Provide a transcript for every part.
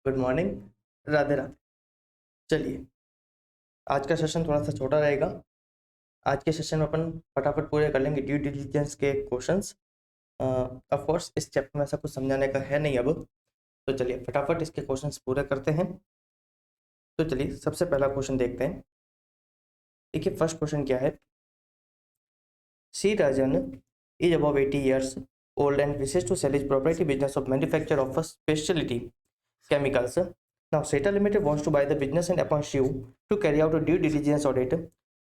Good morning. Radhe Radhe. चलिए, आज का सेशन थोड़ा सा छोटा रहेगा। आज के सेशन में अपन फटाफट पूरे कर लेंगे ड्यू डिलिजेंस के क्वेश्चंस। ऑफ कोर्स इस चैप्टर में ऐसा कुछ समझाने का है नहीं अब, तो चलिए फटाफट इसके क्वेश्चंस पूरे करते हैं। तो चलिए सबसे पहला क्वेश्चन देखते हैं। देखिए फर्स्ट क्वेश्चन क्या है। सी राजन is above 80 years old and wishes to sell his property business of manufacture of a specialty chemicals. Now, Seta Limited wants to buy the business and appoints you to carry out a due diligence audit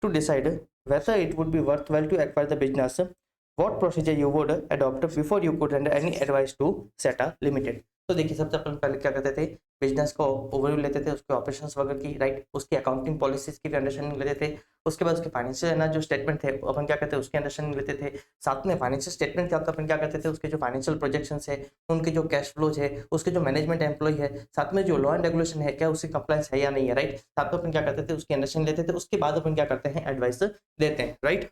to decide whether it would be worthwhile to acquire the business. What procedure you would adopt before you could render any advice to Seta Limited? तो देखिए सबसे अपन पहले क्या करते थे, business को overview लेते थे, उसके ऑपरेशंस वगैरह की, राइट, उसकी अकाउंटिंग पॉलिसीज की भी अंडरस्टैंडिंग लेते थे। उसके बाद उसके फाइनेंशियल ना जो स्टेटमेंट थे अपन क्या करते थे उसकी अंडरस्टैंडिंग लेते थे। साथ में फाइनेंशियल स्टेटमेंट क्या होता है अपन क्या करते थे, उसके जो फाइनेंशियल प्रोजेक्शंस है, उनके जो कैश फ्लोज है, उसके जो मैनेजमेंट एम्प्लॉय है, साथ में जो लॉ एंड रेगुलेशन है क्या उसकी कंप्लायंस है या नहीं है, राइट। साथ में अपन क्या करते थे उसकी अंडरस्टैंडिंग लेते थे। उसके बाद अपन क्या करते हैं, एडवाइस देते हैं, राइट।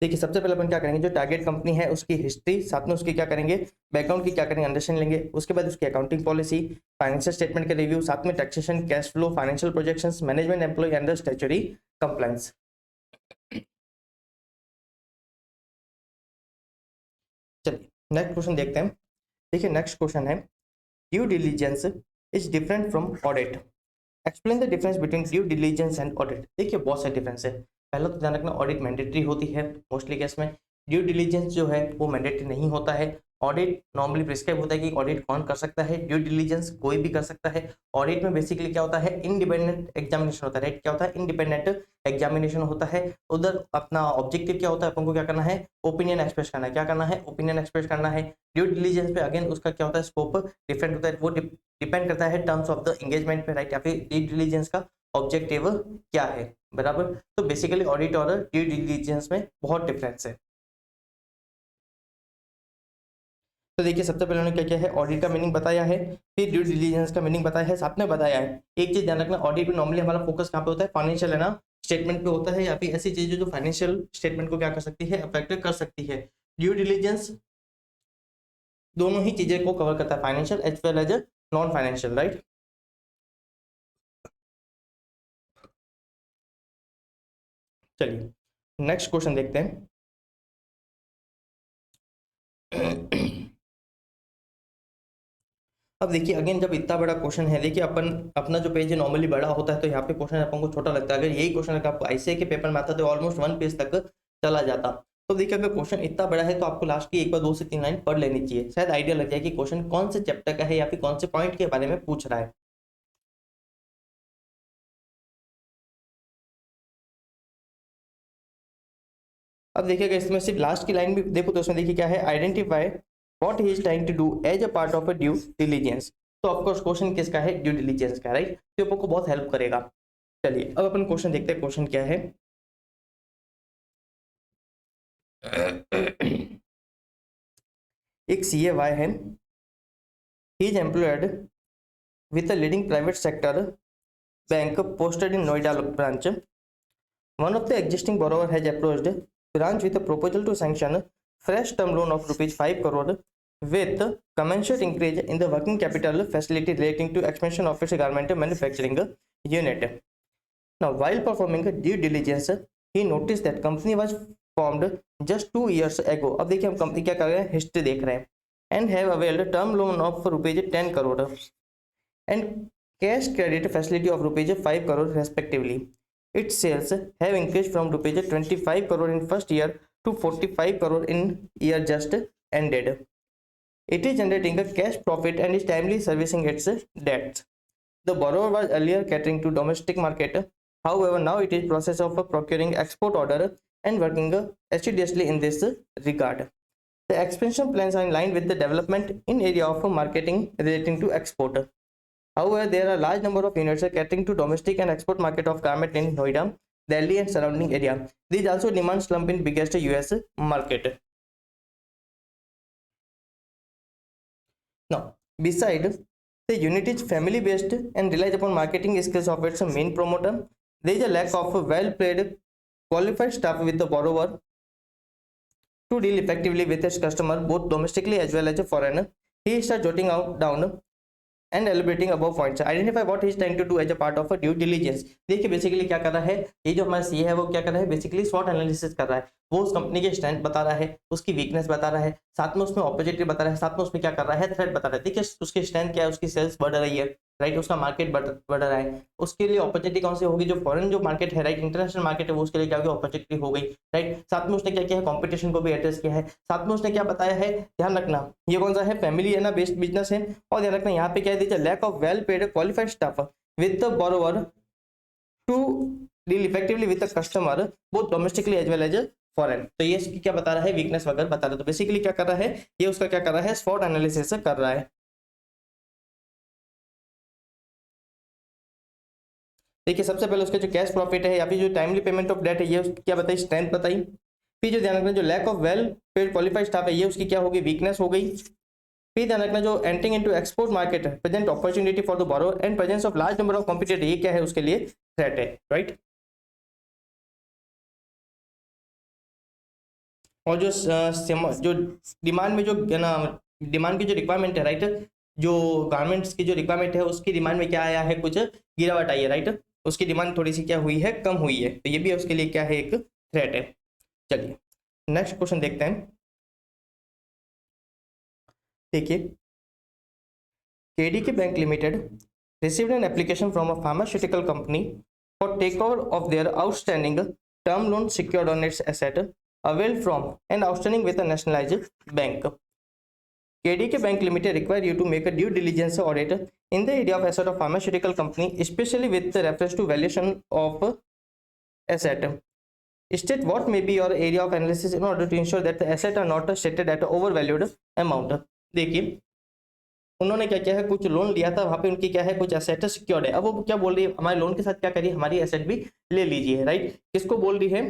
देखिए सबसे पहले अपन क्या करेंगे, जो टारगेट कंपनी है उसकी हिस्ट्री, साथ में उसकी क्या करेंगे, बैकग्राउंड की क्या करेंगे, अंडरस्टैंड लेंगे। उसके बाद उसकी अकाउंटिंग पॉलिसी, फाइनेंशियल स्टेटमेंट के रिव्यू, साथ में taxation, cash flow, financial projections, management employ and statutory compliance. चलिए नेक्स्ट क्वेश्चन देखते हैं। देखिए नेक्स्ट क्वेश्चन है, due diligence is different from audit. Explain the difference between due diligence and audit. देखिए बहुत सारे डिफरेंस है। पहला तो ध्यान रखना, ऑडिट मैंडेटरी होती है मोस्टली केस में। ड्यू डिलीजेंस जो है वो मैंडेटरी नहीं होता है। ऑडिट नॉर्मली प्रिस्क्राइब होता है कि ऑडिट कौन कर सकता है, ड्यू डिलीजेंस कोई भी कर सकता है। ऑडिट में बेसिकली क्या होता है, इंडिपेंडेंट एग्जामिनेशन होता है, राइट। क्या होता है, इंडिपेंडेंट एग्जामिनेशन होता है। उधर अपना ऑब्जेक्टिव क्या होता है, अपन को क्या करना है, ओपिनियन एक्सप्रेस करना है। क्या करना है, ओपिनियन एक्सप्रेस करना है। ड्यू डिलीजेंस पे अगेन उसका क्या होता है, स्कोप डिफरेंट होता है। वो डिपेंड करता है टर्म्स ऑफ द एंगेजमेंट पे, राइट, या फिर ड्यू डिलीजेंस का ऑब्जेक्टिव क्या है, बराबर। तो बेसिकली ऑडिट और ड्यू डिलीजेंस में बहुत डिफरेंस है। तो देखिए सबसे पहले उन्होंने क्या किया है, ऑडिट का मीनिंग बताया है, फिर ड्यू डिलीजेंस का मीनिंग बताया है, साथ में बताया है एक चीज ध्यान रखना, ऑडिट में नॉर्मली हमारा फोकस कहाँ पे होता है, फाइनेंशियल है ना, स्टेटमेंट पे होता है, या फिर ऐसी चीजें जो फाइनेंशियल स्टेटमेंट को क्या कर सकती है, अफेक्ट कर सकती है। ड्यू डिलीजेंस दोनों ही चीजें को कवर करता है, financial as well as non financial, right. चलिए नेक्स्ट क्वेश्चन देखते हैं। अब देखिए अगेन जब इतना बड़ा क्वेश्चन है, देखिए अपन अपना जो पेज है नॉर्मली बड़ा होता है, तो यहाँ पे क्वेश्चन अपन को छोटा लगता है। अगर यही क्वेश्चन अगर आपको आईसीआई के पेपर में आता तो ऑलमोस्ट 1 पेज तक चला जाता। तो देखिए अगर क्वेश्चन इतना बड़ा है तो आपको लास्ट की एक बार 2 से 3 लाइन पढ़ लेनी चाहिए, शायद आइडिया लग जाए कि क्वेश्चन कौन से चैप्टर का है या फिर कौन से पॉइंट के बारे में पूछ रहा है। अब देखिएगा इसमें सिर्फ लास्ट की लाइन भी देखो तो उसमें देखिए क्या है, identify what he is trying to do as a part of a due diligence. तो ऑफकोर्स क्वेश्चन किसका है, ड्यू डिलीजेंस का, राइट। तो आपको बहुत हेल्प करेगा। चलिए अब अपन क्वेश्चन देखते हैं, क्वेश्चन क्या है। एक सीए वाई है, he is employed with a leading private sector bank posted in Noida branch. One of the existing borrower has approached branch with a proposal to sanction fresh term loan of rupees 5 crore with commensurate increase in the working capital facility relating to expansion of its garment manufacturing unit. Now, while performing due diligence, he noticed that company was formed just 2 years ago. अब देखिए हम company क्या कर रहे हैं, history देख रहे हैं, and have availed term loan of rupees 10 crore and cash credit facility of rupees 5 crore respectively. Its sales have increased from rupees 25 crore in first year to 45 crore in year just ended. It is generating a cash profit and is timely servicing its debts. The borrower was earlier catering to domestic market. However, now it is process of procuring export order and working assiduously in this regard. The expansion plans are in line with the development in area of marketing relating to export. However, there are large number of units catering to domestic and export market of garment in Noida, Delhi and surrounding area. These also demand slump in biggest US market. Now, beside the unit is family based and relies upon marketing skills of its main promoter. There is a lack of well-paid, qualified staff with the borrower to deal effectively with its customer, both domestically as well as foreign. He starts jotting out down and elaborating above points. Identify what he is trying to do as a part of a due diligence. देखिए basically क्या कर रहा है, ये जो हमारा CA है वो क्या कर रहा है, बेसिकली स्वॉट एनालिसिस कर रहा है। वो उस कंपनी के स्ट्रेंथ बता रहा है, उसकी वीकनेस बता रहा है, साथ में उसमें अपॉर्चुनिटी बता रहा है, साथ में उसमें क्या कर रहा है, थ्रेट बता रहा है। देखिए उसकी स्ट्रेंथ क्या है, उसकी सेल्स बढ़ रही है, राइट, उसका मार्केट बढ़ रहा है, उसके लिए अपॉर्चुनिटी कौन सी होगी, जो फॉरेन जो मार्केट है, राइट, इंटरनेशनल मार्केट है, वो उसके लिए क्या होगी, अपॉर्चुनिटी हो गई, राइट। साथ में उसने क्या किया है, कंपटीशन को भी एड्रेस किया है। साथ में उसने क्या बताया है, ध्यान रखना, ये कौन सा है, फैमिली है ना बेस्ड बिजनेस है। और ध्यान रखना यहाँ पे क्या है, lack of well paid qualified staff with the borrower to deal effectively with the customer both domestically as well as foreign. तो ये इसकी क्या बता रहा है, वीकनेस वगैरह बता रहा है। तो बेसिकली क्या कर रहा है, ये उसका क्या कर रहा है, स्वॉट एनालिसिस कर रहा है। देखिए सबसे पहले उसका जो कैश प्रॉफिट है या फिर जो टाइमली पेमेंट ऑफ डेट है, ये उसकी क्या बताई, स्ट्रेंथ बताई। फिर जो ध्यान रखना, जो lack of well paid qualified staff है, ये उसकी क्या होगी, वीकनेस हो गई। फिर ध्यान रखना, जो एंटरिंग इनटू एक्सपोर्ट मार्केट है, present opportunity for the borrower and presence of large number of competitor, ये क्या है उसके लिए, थ्रेट है, राइट। और जो डिमांड में जो ना, डिमांड की जो रिक्वायरमेंट है, राइट, जो गारमेंट्स की जो रिक्वायरमेंट है उसकी डिमांड में क्या आया है, कुछ गिरावट आई है, राइट, उसकी डिमांड थोड़ी सी क्या हुई है, कम हुई है। तो ये भी उसके लिए क्या है, एक थ्रेट है। चलिए नेक्स्ट क्वेश्चन देखते हैं। देखिए, KDK bank limited received an application from a pharmaceutical company for takeover of their outstanding term loan secured on its asset availed from and outstanding with a nationalized bank. KDK Bank Limited require you to make a due diligence audit in the area of asset of pharmaceutical company, especially with reference to valuation of asset. State what may be your area of analysis in order to ensure that the asset are not stated at overvalued amount. देखिए उन्होंने क्या किया है, कुछ loan लिया था, वहां पे उनकी क्या है, कुछ एसेट सिक्योर्ड है। अब वो क्या बोल रही है, हमारे लोन के साथ क्या करिए, हमारी एसेट भी ले लीजिए, राइट। किसको बोल रही है,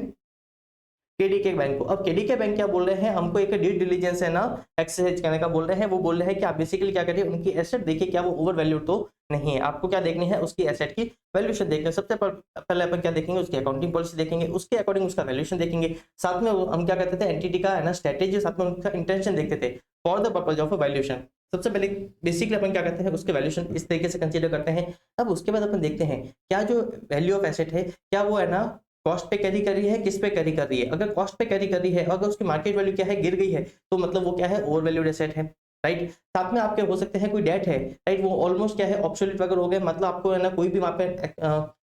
केडीके बैंक को। अब केडीके बैंक क्या बोल रहे हैं, हमको एक ड्यू डिलीजेंस है ना एक्सरसाइज करने का बोल रहे हैं। वो बोल रहे हैं कि आप बेसिकली क्या करिए, उनकी एसेट देखिए क्या वो ओवर वैल्यू तो नहीं है। आपको क्या देखनी है, उसकी एसेट की वैल्यूएशन देखनी है। सबसे पहले अपन क्या देखेंगे, उसकी अकाउंटिंग पॉलिसी देखेंगे, उसके अकॉर्डिंग उसका वैल्यूएशन देखेंगे। साथ में हम क्या करते थे, एंटिटी का है ना स्ट्रेटेजी, साथ में उनका इंटेंशन देखते थे for the purpose of valuation. सबसे पहले बेसिकली अपन क्या करते हैं, उसके वैल्यूएशन इस तरीके से कंसीडर करते हैं। अब उसके बाद अपन देखते हैं क्या जो वैल्यू ऑफ एसेट है, क्या वो है ना कॉस्ट पे कैरी कर रही है, किस पे कैरी कर रही है। अगर कॉस्ट पे कैरी कर रही है, अगर उसकी मार्केट वैल्यू क्या है, गिर गई है, तो मतलब वो क्या है, ओवर वैल्यूड एसेट है, राइट। साथ में आपके हो सकते हैं कोई डेट है, राइट, वो ऑलमोस्ट क्या है, ऑब्सोल्यूट वगैरह हो गए, मतलब आपको है ना कोई भी वहाँ पे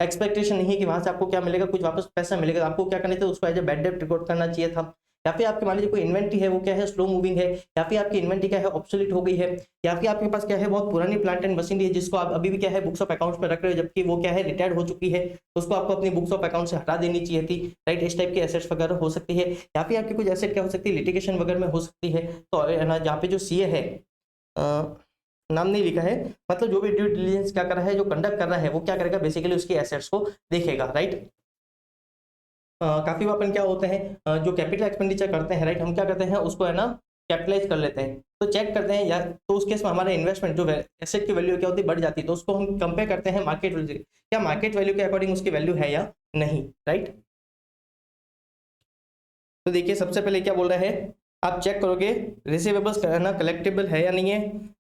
एक्सपेक्टेशन नहीं है कि वहां से आपको क्या मिलेगा, कुछ वापस पैसा मिलेगा। आपको क्या करना था, उसको as a bad debt record करना चाहिए था। या फिर आपके मान लीजिए कोई इन्वेंट्री है, वो क्या है, स्लो मूविंग है, या फिर आपकी इन्वेंट्री क्या है, ऑब्सोलीट हो गई है, या फिर आपके पास क्या है, बहुत पुरानी प्लांट एंड मशीनरी है, जिसको आप अभी भी क्या है बुक्स ऑफ अकाउंट्स में रख रहे हो, जबकि वो क्या है रिटायर्ड हो चुकी है, उसको आपको अपनी बुक्स ऑफ अकाउंट से हटा देनी चाहिए थी, राइट। इस टाइप की एसेट्स वगैरह हो सकती है। या फिर आपकी कुछ एसेट क्या हो सकती है, लिटिगेशन वगैरह में हो सकती है। तो जहाँ पे जो सीए है, नाम नहीं लिखा है, मतलब जो भी ड्यू डिलिजेंस क्या कर रहा है, जो कंडक्ट कर रहा है, वो क्या करेगा, बेसिकली उसकी एसेट्स को देखेगा, राइट। काफी बार अपन क्या होते हैं, जो कैपिटल एक्सपेंडिचर करते हैं, राइट, हम क्या करते हैं, उसको है ना कैपिटलाइज कर लेते हैं, तो चेक करते हैं, या तो उस केस में हमारा इन्वेस्टमेंट जो एसेट की वैल्यू क्या होती है, बढ़ जाती है, तो उसको हम कंपेयर करते हैं मार्केट वैल्यू से, क्या मार्केट वैल्यू के अकॉर्डिंग उसकी वैल्यू है या नहीं, राइट। तो देखिए सबसे पहले क्या बोल रहा है, आप चेक करोगे रिसीवेबल्स ना कलेक्टेबल है या नहीं है,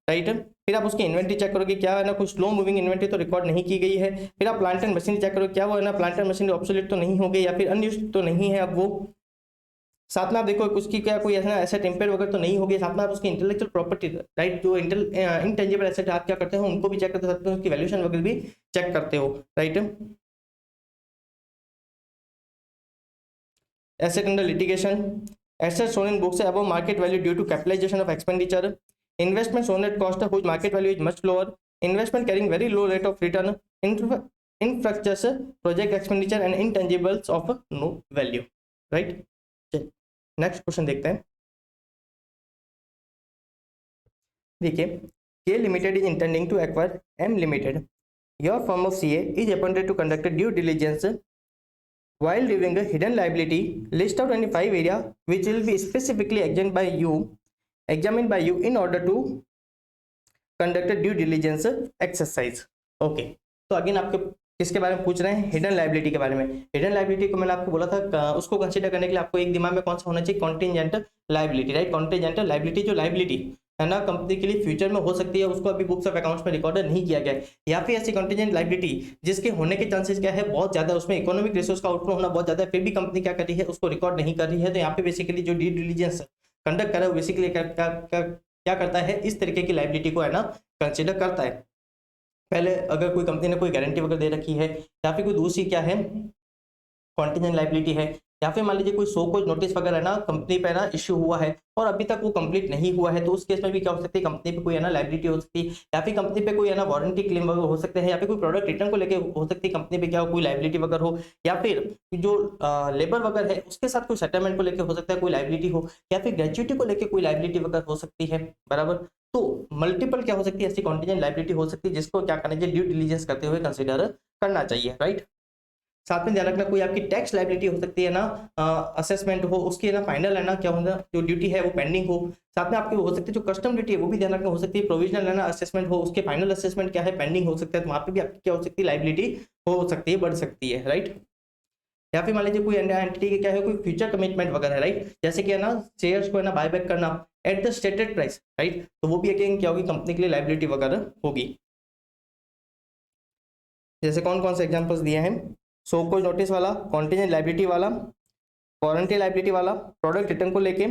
राइट। फिर आप उसकी इन्वेंट्री चेक करोगे, क्या है ना कुछ स्लो मूविंग इन्वेंट्री तो रिकॉर्ड नहीं की गई है। फिर आप प्लांट एंड मशीन चेक करोगे, क्या वो है ना प्लांट एंड मशीन ऑब्सोलीट तो नहीं हो गई, या फिर अनयूज्ड तो नहीं है अब वो। साथ में आप देखो उसकी क्या कोई ऐसा एसेट इंपेयर वगैरह तो नहीं होगी। साथ में आप उसकी इंटेलेक्चुअल प्रॉपर्टी, राइट, जो इंटेंजिबल एसेट आप क्या करते हो, उनको भी चेक करते हो, उसकी वैल्यूएशन वगैरह भी चेक करते हो, right. Asset under litigation, assets shown in books above market value due to capitalization of expenditure, investment shown at cost whose market value is much lower, investment carrying very low rate of return, infrastructure project expenditure and intangibles of no value, right। Next question देखते हैं। देखिए, K Limited is intending to acquire M Limited. Your firm of CA is appointed to conduct a due diligence while reviewing a hidden liability. List out any 5 areas which will be specifically examined by you in order to conduct a due diligence exercise. Okay, तो again आपके किसके बारे में पूछ रहे हैं, hidden liability के बारे में। हिडन लाइबिलिटी को मैंने आपको बोला था, उसको कंसीडर करने के लिए आपको एक दिमाग में कौन सा होना चाहिए, contingent liability, right. Contingent liability, जो लाइबिलिटी है ना कंपनी के लिए फ्यूचर में हो सकती है, उसको अभी बुक्स ऑफ अकाउंट्स में रिकॉर्ड नहीं किया गया है, या फिर ऐसी कंटीजेंट लायबिलिटी जिसके होने के चांसेस क्या है बहुत ज्यादा, उसमें इकोनॉमिक रेशियोज का आउटफ्लो होना बहुत ज्यादा है, फिर भी कंपनी क्या कर रही है उसको रिकॉर्ड नहीं कर रही है, तो यहाँ पे बेसिकली जो ड्यू डिलिजेंस कंडक्ट कर रहा है बेसिकली क्या करता है, इस तरीके की लायबिलिटी को है ना कंसिडर करता है। पहले अगर कोई कंपनी ने कोई गारंटी वगैरह दे रखी है, या फिर कोई दूसरी क्या है कॉन्टीजेंट लायबिलिटी है, या फिर मान लीजिए कोई शो कोज नोटिस वगैरह ना कंपनी पे ना इश्यू हुआ है और अभी तक वो कंप्लीट नहीं हुआ है, तो उस केस में भी क्या हो सकती है कंपनी पे कोई है ना लायबिलिटी हो सकती है, या फिर कंपनी पे कोई है ना वारंटी क्लेम वगैरह हो सकते हैं, या फिर कोई प्रोडक्ट रिटर्न को लेके हो सकती है कंपनी पे क्या कोई लायबिलिटी वगैरह हो, या फिर जो लेबर वगैरह है उसके साथ कोई सेटलमेंट को लेकर हो सकता है कोई लायबिलिटी हो, या फिर ग्रेच्युटी को लेकर कोई लायबिलिटी वगैरह हो सकती है, बराबर। तो मल्टीपल क्या हो सकती है ऐसी कॉन्टीजेंट लायबिलिटी हो सकती है जिसको क्या करना चाहिए ड्यू डिलिजेंस करते हुए कंसिडर करना चाहिए, राइट। साथ में ध्यान रखना कोई आपकी टैक्स लायबिलिटी हो सकती है ना, असेसमेंट हो उसकी है ना फाइनल है ना क्या होना जो ड्यूटी है वो पेंडिंग हो, साथ में आपकी हो सकती है जो कस्टम ड्यूटी है वो भी ध्यान रखना हो सकती है, प्रोविजनल है ना असेसमेंट हो उसके फाइनल असेसमेंट क्या है पेंडिंग हो सकता है, तो वहाँ पे भी आपकी क्या हो सकती है लायबिलिटी हो सकती है बढ़ सकती है, राइट। या फिर मान लीजिए कोई एंटिटी के क्या है कोई फ्यूचर कमिटमेंट वगैरह है, राइट, जैसे कि है ना शेयर्स को है ना बायबैक करना at the stated price, right, तो वो भी अगेन क्या होगी कंपनी के लिए लायबिलिटी वगैरह होगी। जैसे कौन कौन से एग्जांपल्स दिए हैं, शो कोज नोटिस वाला, कॉन्टीजेंट लायबिलिटी वाला, वारंटी लायबिलिटी वाला, प्रोडक्ट रिटर्न को लेके,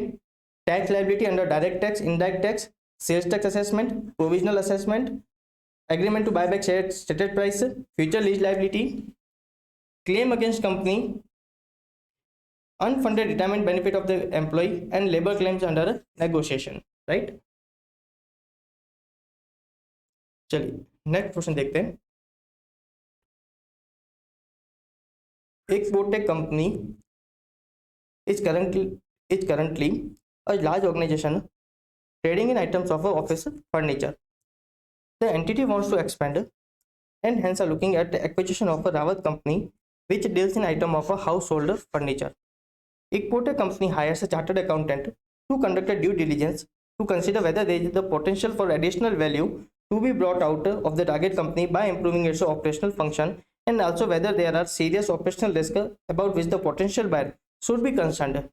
tax liability under direct tax, indirect tax, sales tax assessment, provisional assessment, agreement to buy back share stated price, future lease liability, claim against company, unfunded retirement benefit of the employ and labour claims under negotiation, right. चलिए next question देखते हैं। एक बोटेक company is currently a large organization trading in items of office furniture. The entity wants to expand and hence are looking at the acquisition of a Rawat company which deals in item of a household furniture. Ekport company hires a chartered accountant to conduct a due diligence to consider whether there is the potential for additional value to be brought out of the target company by improving its operational function, and also whether there are serious operational risks about which the potential buyer should be concerned.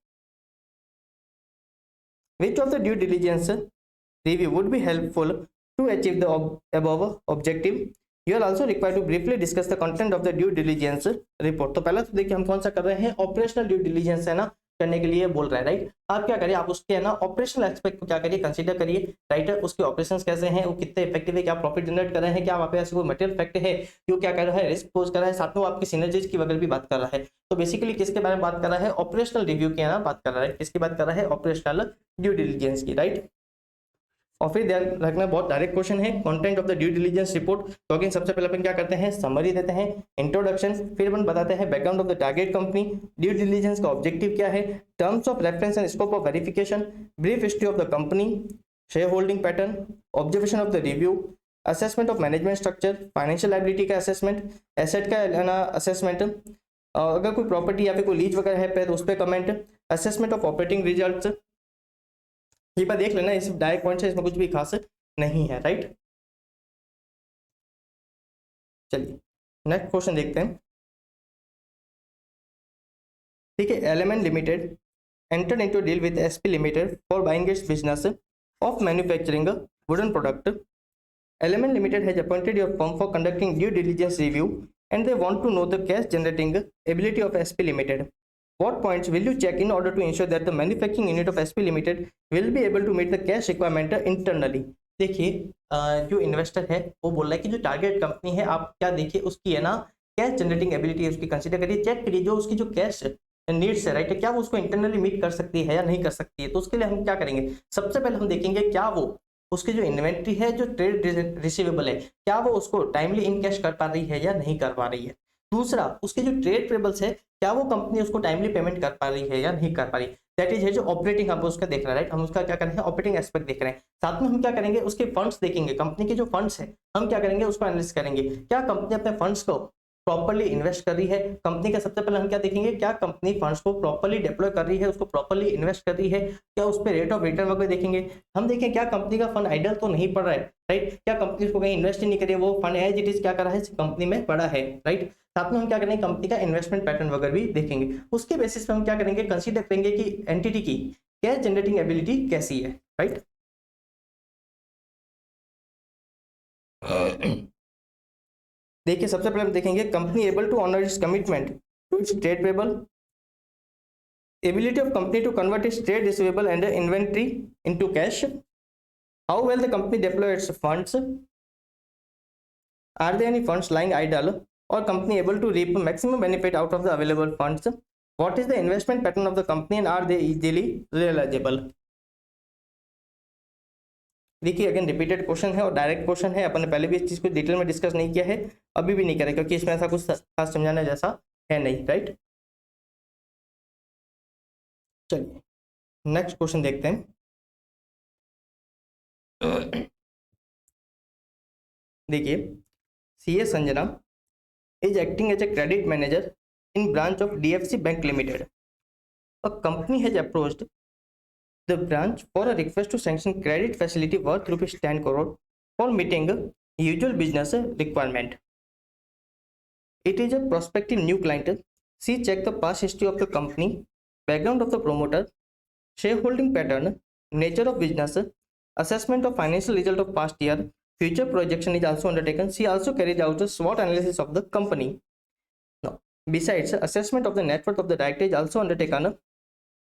Which of the due diligence review would be helpful to achieve the above objective? You are also required to briefly discuss the content of the due diligence report. तो पहला तो देखिए हम कौन सा कर रहे हैं, ऑपरेशनल ड्यू डिलिजेंस है ना करने के लिए बोल रहे हैं, राइट। आप क्या करिए, आप उसके है ना ऑपरेशनल एस्पेक्ट को क्या करिए कंसीडर करिए, राइट। उसके ऑपरेशंस कैसे हैं, वो कितने इफेक्टिव है, क्या प्रॉफिट जनरेट कर रहे हैं, क्या वहाँ पे ऐसे कोई मटेरियल फैक्ट है जो क्या कर रहा है रिस्क पोज कर रहा है, साथ में वो आपकी सिनर्जीज की वगैरह भी बात कर रहा है। तो बेसिकली किसके बारे में बात कर रहा है, ऑपरेशनल रिव्यू की ना बात कर रहा है, किसकी बात कर रहा है, ऑपरेशनल ड्यू डिलिजेंस की, राइट। और फिर ध्यान रखना बहुत डायरेक्ट क्वेश्चन है, content of the due diligence report. तो अगेन सबसे पहले अपन क्या करते हैं, समरी देते हैं, इंट्रोडक्शन, फिर अपन बताते हैं background of the target company, due diligence का ऑब्जेक्टिव क्या है, terms of reference and scope of verification, brief history of the company, share holding pattern, observation of the review, assessment of management structure, financial liability का assessment, asset का assessment, अगर कोई property या फिर कोई लीज वगैरह है तो उस पर comment, assessment of operating results. ये बात देख लेना, इस डायरेक्ट पॉइंट से इसमें कुछ भी खास नहीं है, राइट। चलिए नेक्स्ट क्वेश्चन देखते हैं। ठीक है, element limited entered into deal with SP limited for buying it's business of manufacturing wooden product. Element limited has appointed your firm for conducting due diligence review and they want to know the cash generating ability of SP Limited. What points will you check in order to ensure that the manufacturing unit of SP Limited will be able to meet the cash requirement internally? देखिए जो investor है वो बोल रहा है कि जो target company है आप क्या देखिए उसकी है ना कैश जनरेटिंग एबिलिटी उसकी कंसीडर करिए, चेक करिए जो उसकी जो कैश नीड्स है, राइट, क्या वो उसको इंटरनली मीट कर सकती है या नहीं कर सकती है। तो उसके लिए हम क्या करेंगे, सबसे पहले हम देखेंगे क्या वो उसकी जो इन्वेंट्री है जो ट्रेड रिसीवेबल है क्या वो उसको टाइमली इन कैश कर पा रही है या नहीं कर पा रही है। दूसरा उसके जो ट्रेड पेबल्स है क्या वो कंपनी उसको टाइमली पेमेंट कर पा रही है या नहीं कर पा रही। दैट इज है जो ऑपरेटिंग हम उसका देख रहे हैं, राइट, हम उसका क्या कर रहे हैं ऑपरेटिंग एस्पेक्ट देख रहे हैं। साथ में हम क्या करेंगे उसके फंड्स देखेंगे, कंपनी के जो फंड्स है हम क्या करेंगे उसको एनालिसिस करेंगे, क्या कंपनी अपने फंड्स को प्रॉपर्ली इन्वेस्ट कर रही है। कंपनी का सबसे पहले हम क्या देखेंगे, क्या कंपनी फंड्स को प्रॉपर्ली डिप्लॉय कर रही है, उसको प्रॉपर्ली इन्वेस्ट कर रही है, क्या उस पर रेट ऑफ रिटर्न वगैरह देखेंगे। हम देखें क्या कंपनी का फंड आइडल तो नहीं पड़ रहा है, राइट, क्या कंपनी उसको कहीं इन्वेस्ट ही नहीं करी, वो फंड एज इट इज क्या कर रहा है कंपनी में पड़ा है, राइट। साथ में हम क्या करेंगे कंपनी का इन्वेस्टमेंट पैटर्न वगैरह भी देखेंगे। उसके बेसिस पे हम क्या करेंगे कंसीडर करेंगे कि एंटिटी की कैश जनरेटिंग एबिलिटी कैसी है, राइट। देखिए सबसे पहले हम देखेंगे company able to honour its commitment to its trade payable, ability of company to convert its trade receivable and inventory into cash, how well the company deploy its funds, are there any funds lying idle or company able to reap maximum benefit out of the available funds, what is the investment pattern of the company and are they easily realizable। देखिए again repeated question है और direct question है, अपन ने पहले भी इस चीज को डिटेल में डिस्कस नहीं किया है, अभी भी नहीं करें क्योंकि इसमें ऐसा कुछ खास समझाने जैसा है नहीं, राइट। चलिए नेक्स्ट क्वेश्चन देखते हैं। देखिए CA Sanjana is acting as a credit manager in branch of DFC Bank Limited. A company has approached the branch for a request to sanction credit facility worth rupees 10 crore for meeting usual business requirement. It is a prospective new client. She checked the past history of the company, background of the promoter, shareholding pattern, nature of business, assessment of financial result of past year, future projection is also undertaken. She also carried out a SWOT analysis of the company. Now, besides, assessment of the net worth of the director is also undertaken.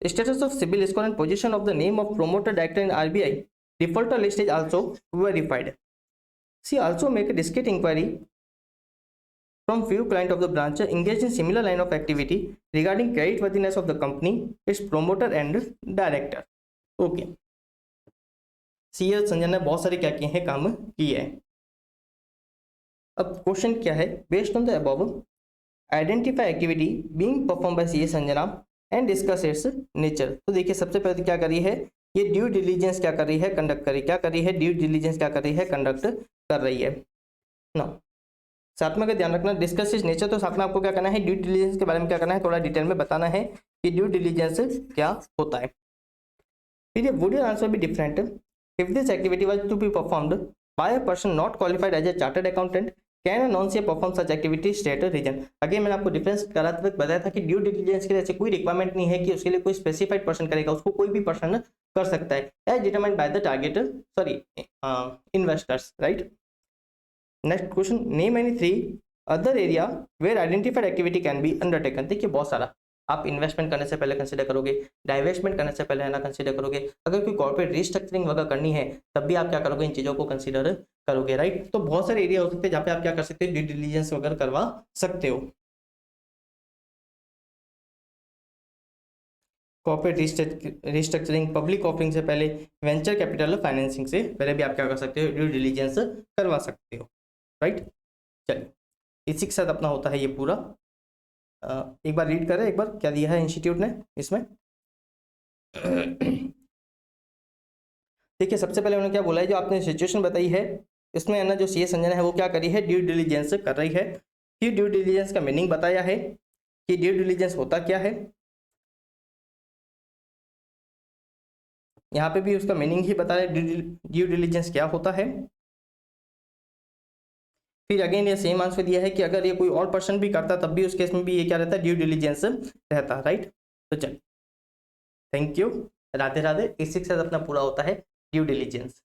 Status of CIBIL score and position of the name of promoter director in RBI defaulter list is also verified. She also make a discrete inquiry from few clients of the branch engaged in similar line of activity regarding credit worthiness of the company, its promoter and director. Okay. CA Sanjay ने बहुत सारे क्या किए हैं, काम किए हैं। अब क्वेश्चन क्या है, based on the above identify activity being perform by CA Sanjana and discuss it's nature. तो देखिए सबसे पहले तो क्या करी है, ये ड्यू डिलीजेंस क्या कर रही है, कंडक्ट करी, क्या कर रही है, ड्यू डिलीजेंस क्या कर रही है, कंडक्ट कर रही है ना। साथ में अगर ध्यान रखना डिस्कस इट्स नेचर, तो साथ में आपको क्या करना है, ड्यू डिलीजेंस के बारे में क्या करना है, थोड़ा डिटेल में बताना है कि ड्यू डिलीजेंस क्या होता है। फिर ये would your answer be different if this activity was to be performed by a person not qualified as a chartered accountant, can a non-CA perform such activity, state a reason। Again मैंने आपको difference कराते वक्त बताया था कि due diligence के लिए कोई रिक्वायरमेंट नहीं है कि उसके लिए कोई स्पेसिफाइड पर्सन करेगा, उसको कोई भी पर्सन कर सकता है, as determined by the target investors, right. Next question, name any 3 other area where identified activity can be undertaken. देखिए बहुत सारा, आप इन्वेस्टमेंट करने से पहले कंसीडर करोगे, डाइवेस्टमेंट करने से पहले है ना कंसीडर करोगे, अगर कोई कॉर्पोरेट रिस्ट्रक्चरिंग वगैरह करनी है तब भी आप क्या करोगे, इन चीजों को कंसीडर करोगे, राइट। तो बहुत सारे एरिया हो सकते हैं जहाँ पे आप क्या कर सकते हो, ड्यू डिलिजेंस वगैरह करवा सकते हो। कॉर्पोरेट रिस्ट्रक्चरिंग, पब्लिक ऑफरिंग से पहले, वेंचर कैपिटल फाइनेंसिंग से पहले भी आप क्या कर सकते हो, ड्यू डिलिजेंस करवा सकते हो, राइट। चलिए इसी के साथ अपना होता है ये पूरा। एक बार रीड करें, एक बार क्या दिया है इंस्टीट्यूट ने इसमें। देखिए सबसे पहले उन्होंने क्या बोला है, जो आपने सिचुएशन बताई है इसमें है ना, जो सीए संजना है वो क्या करी है, ड्यू डिलीजेंस कर रही है। कि ड्यू डिलीजेंस का मीनिंग बताया है कि ड्यू डिलीजेंस होता क्या है, यहाँ पे भी उसका मीनिंग ही बताया ड्यू डिलीजेंस क्या होता है। फिर अगेन ये सेम आंसर दिया है कि अगर ये कोई और पर्सन भी करता तब भी उस केस में भी ये क्या रहता है, ड्यू डिलीजेंस रहता, राइट। तो चलिए थैंक यू, राधे राधे। इसी के साथ अपना पूरा होता है ड्यू डिलीजेंस।